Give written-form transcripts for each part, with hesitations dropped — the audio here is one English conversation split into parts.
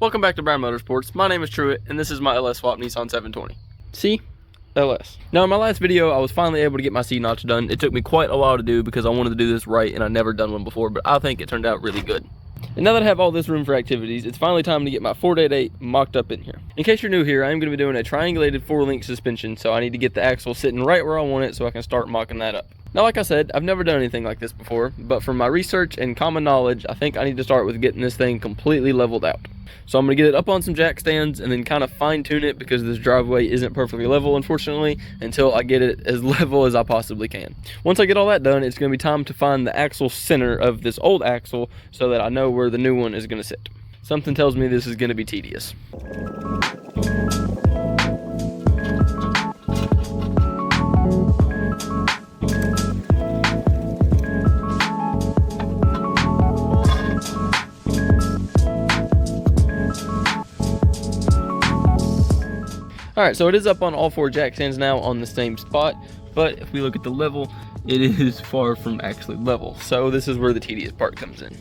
Welcome back to Brown Motorsports. My name is Truett, and this is my LS Swap Nissan 720. See? LS. Now, in my last video, I was finally able to get my C-notch done. It took me quite a while to do because I wanted to do this right, and I'd never done one before, but I think it turned out really good. And now that I have all this room for activities, it's finally time to get my 488 mocked up in here. In case you're new here, I am going to be doing a triangulated 4-link suspension, so I need to get the axle sitting right where I want it so I can start mocking that up. Now, like I said, I've never done anything like this before, but from my research and common knowledge, I think I need to start with getting this thing completely leveled out. So I'm going to get it up on some jack stands and then kind of fine tune it because this driveway isn't perfectly level, unfortunately, until I get it as level as I possibly can. Once I get all that done, it's going to be time to find the axle center of this old axle so that I know where the new one is going to sit. Something tells me this is going to be tedious. Alright, so it is up on all 4 jack stands now on the same spot, but if we look at the level, it is far from actually level. So this is where the tedious part comes in.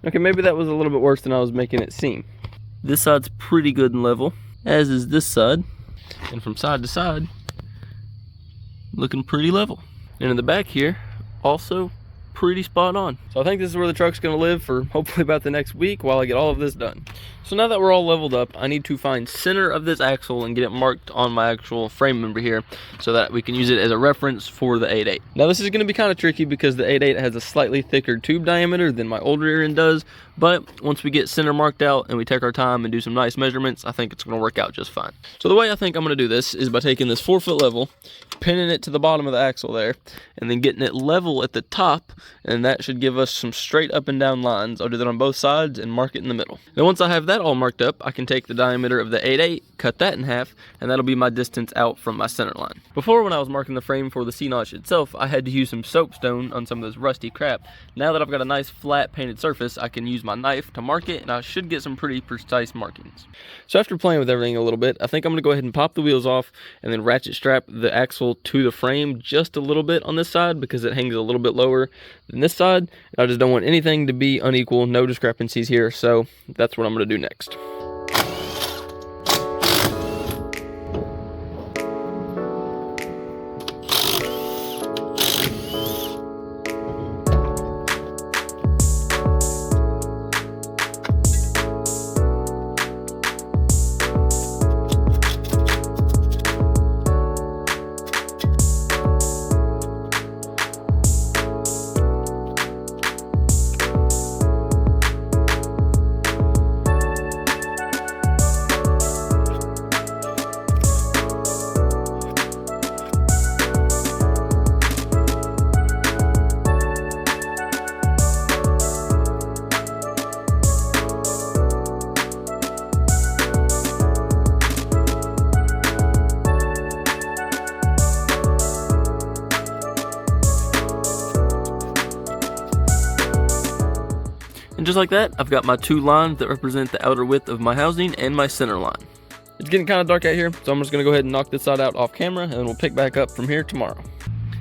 Okay, maybe that was a little bit worse than I was making it seem. This side's pretty good and level, as is this side. And from side to side, looking pretty level. And in the back here, also pretty spot on. So I think this is where the truck's gonna live for hopefully about the next week while I get all of this done. So now that we're all leveled up, I need to find center of this axle and get it marked on my actual frame member here so that we can use it as a reference for the 8.8. Now this is gonna be kind of tricky because the 8.8 has a slightly thicker tube diameter than my old rear end does, but once we get center marked out and we take our time and do some nice measurements, I think it's gonna work out just fine. So the way I think I'm gonna do this is by taking this 4-foot level, pinning it to the bottom of the axle there, and then getting it level at the top, and that should give us some straight up and down lines. I'll do that on both sides and mark it in the middle. Then once I have that all marked up, I can take the diameter of the 8.8, cut that in half, and that'll be my distance out from my center line. Before, when I was marking the frame for the C-notch itself, I had to use some soapstone on some of this rusty crap. Now that I've got a nice flat painted surface, I can use my knife to mark it, and I should get some pretty precise markings. So after playing with everything a little bit, I think I'm gonna go ahead and pop the wheels off and then ratchet strap the axle to the frame just a little bit on this side because it hangs a little bit lower than this side. And I just don't want anything to be unequal, no discrepancies here, so that's what I'm gonna do next. And just like that, I've got my 2 lines that represent the outer width of my housing and my center line. It's getting kind of dark out here, so I'm just going to go ahead and knock this side out off camera, and then we'll pick back up from here tomorrow.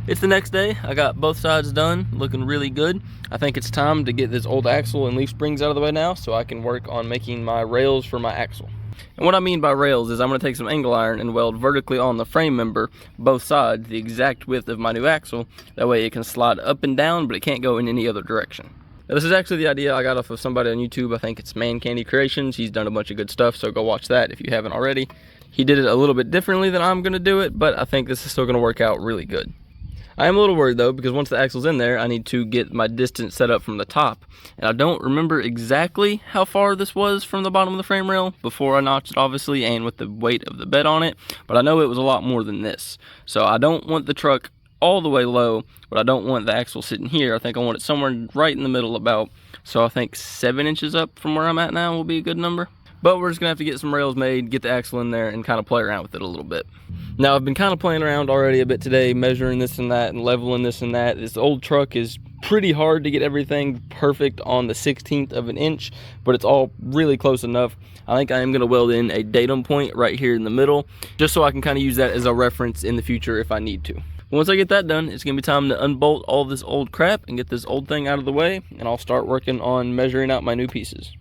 It's the next day. I got both sides done, looking really good. I think it's time to get this old axle and leaf springs out of the way now so I can work on making my rails for my axle. And what I mean by rails is I'm going to take some angle iron and weld vertically on the frame member, both sides, the exact width of my new axle. That way it can slide up and down, but it can't go in any other direction. Now, this is actually the idea I got off of somebody on YouTube. I think it's Man Candy Creations. He's done a bunch of good stuff, so go watch that if you haven't already. He did it a little bit differently than I'm going to do it, but I think this is still going to work out really good. I am a little worried though, because once the axle's in there, I need to get my distance set up from the top. And I don't remember exactly how far this was from the bottom of the frame rail before I notched it, obviously, and with the weight of the bed on it. But I know it was a lot more than this. So I don't want the truck all the way low, but I don't want the axle sitting here. I think I want it somewhere right in the middle about. So I think 7 inches up from where I'm at now will be a good number. But we're just gonna have to get some rails made, get the axle in there, and kind of play around with it a little bit. Now, I've been kind of playing around already a bit today, measuring this and that and leveling this and that. This old truck is pretty hard to get everything perfect on the 1/16th of an inch, but it's all really close enough. I think I am gonna weld in a datum point right here in the middle, just so I can kind of use that as a reference in the future if I need to. Once I get that done, it's gonna be time to unbolt all this old crap and get this old thing out of the way, and I'll start working on measuring out my new pieces.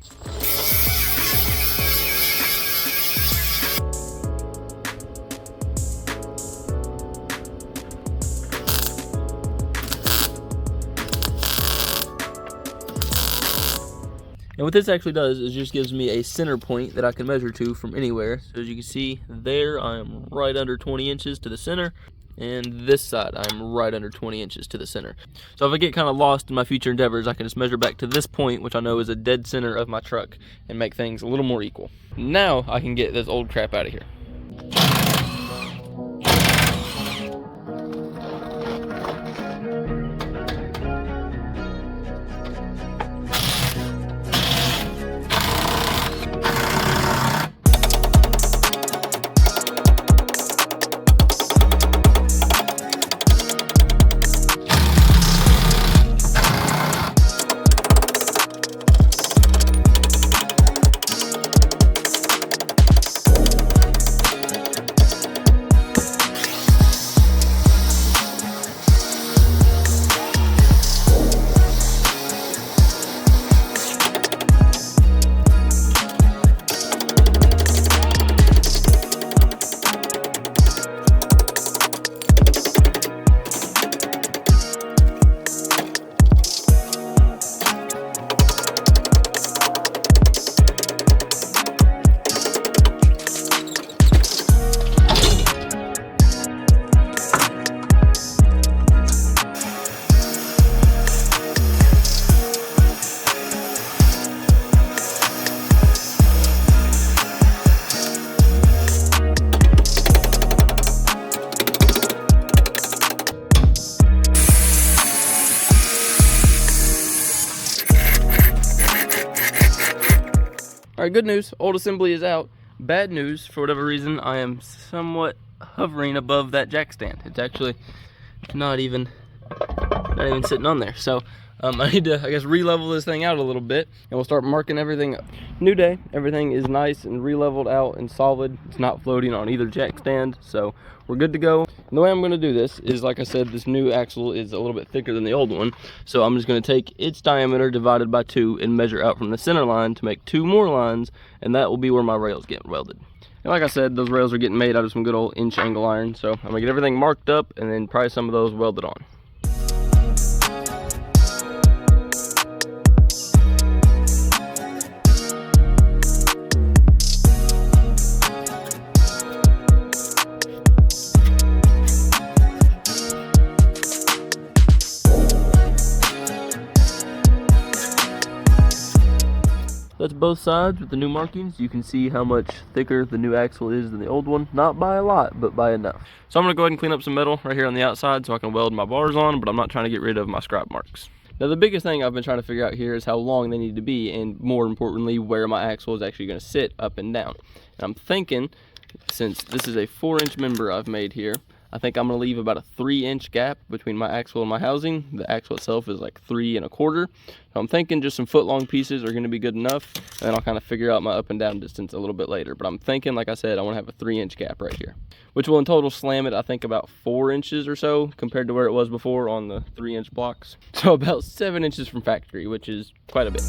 And what this actually does is just gives me a center point that I can measure to from anywhere. So as you can see there, I am right under 20 inches to the center. And this side, I'm right under 20 inches to the center. So if I get kind of lost in my future endeavors, I can just measure back to this point, which I know is a dead center of my truck, and make things a little more equal. Now I can get this old crap out of here. Alright, good news, old assembly is out. Bad news, for whatever reason, I am somewhat hovering above that jack stand. It's actually not even sitting on there. So I need to, I guess, re-level this thing out a little bit, and we'll start marking everything up. New day, everything is nice and re-leveled out and solid. It's not floating on either jack stand, so we're good to go. And the way I'm going to do this is, like I said, this new axle is a little bit thicker than the old one, so I'm just going to take its diameter divided by 2 and measure out from the center line to make 2 more lines, and that will be where my rails get welded. And like I said, those rails are getting made out of some good old inch angle iron, so I'm going to get everything marked up and then probably some of those welded on. That's both sides with the new markings. You can see how much thicker the new axle is than the old one. Not by a lot, but by enough. So I'm going to go ahead and clean up some metal right here on the outside so I can weld my bars on, but I'm not trying to get rid of my scrap marks. Now the biggest thing I've been trying to figure out here is how long they need to be, and more importantly, where my axle is actually going to sit up and down. And I'm thinking, since this is a 4-inch member I've made here, I think I'm going to leave about a 3-inch gap between my axle and my housing. The axle itself is like 3 1/4. So I'm thinking just some foot-long pieces are going to be good enough, and then I'll kind of figure out my up and down distance a little bit later. But I'm thinking, like I said, I want to have a 3-inch gap right here, which will in total slam it, I think, about 4 inches or so compared to where it was before on the 3-inch blocks. So about 7 inches from factory, which is quite a bit.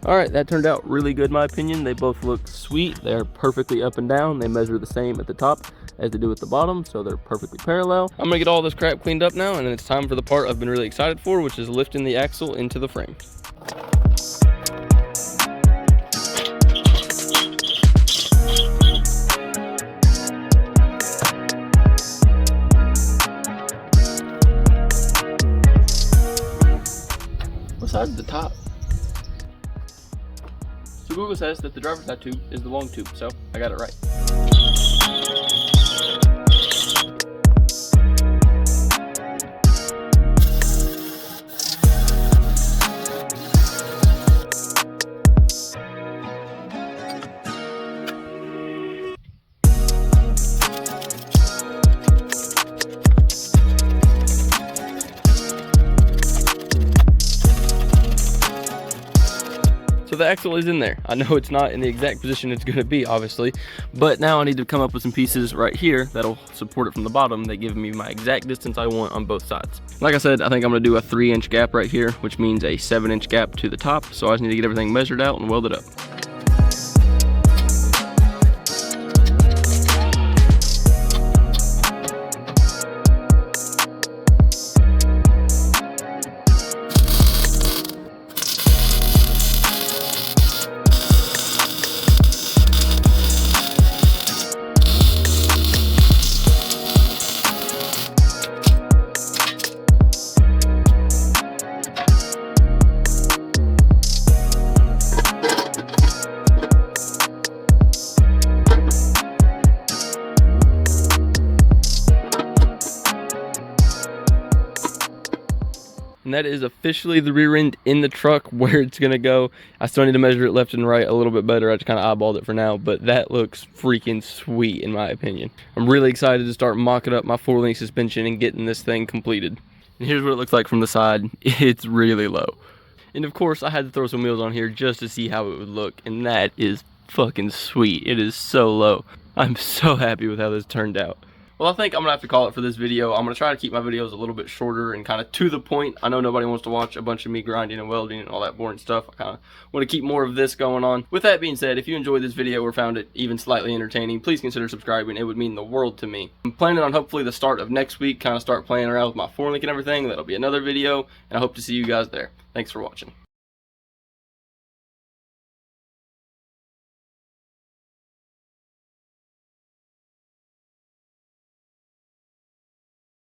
Alright, that turned out really good in my opinion. They both look sweet. They're perfectly up and down. They measure the same at the top as they do at the bottom, so they're perfectly parallel. I'm gonna get all this crap cleaned up now, and then it's time for the part I've been really excited for, which is lifting the axle into the frame. What side's the top? So Google says that the driver's side tube is the long tube, so I got it right. So the axle is in there. I know it's not in the exact position it's going to be, obviously, but now I need to come up with some pieces right here that'll support it from the bottom that give me my exact distance I want on both sides. Like I said, I think I'm going to do a 3-inch gap right here, which means a 7-inch gap to the top, so I just need to get everything measured out and welded up. And that is officially the rear end in the truck where it's gonna go. I still need to measure it left and right a little bit better. I just kind of eyeballed it for now, but that looks freaking sweet in my opinion. I'm really excited to start mocking up my 4-link suspension and getting this thing completed. And here's what it looks like from the side. It's really low. And of course I had to throw some wheels on here just to see how it would look, and that is fucking sweet. It is so low. I'm so happy with how this turned out. Well, I think I'm gonna have to call it for this video. I'm gonna try to keep my videos a little bit shorter and kind of to the point. I know nobody wants to watch a bunch of me grinding and welding and all that boring stuff. I kind of want to keep more of this going on. With that being said, if you enjoyed this video or found it even slightly entertaining, please consider subscribing. It would mean the world to me. I'm planning on hopefully the start of next week, kind of start playing around with my 4-link and everything. That'll be another video, and I hope to see you guys there. Thanks for watching.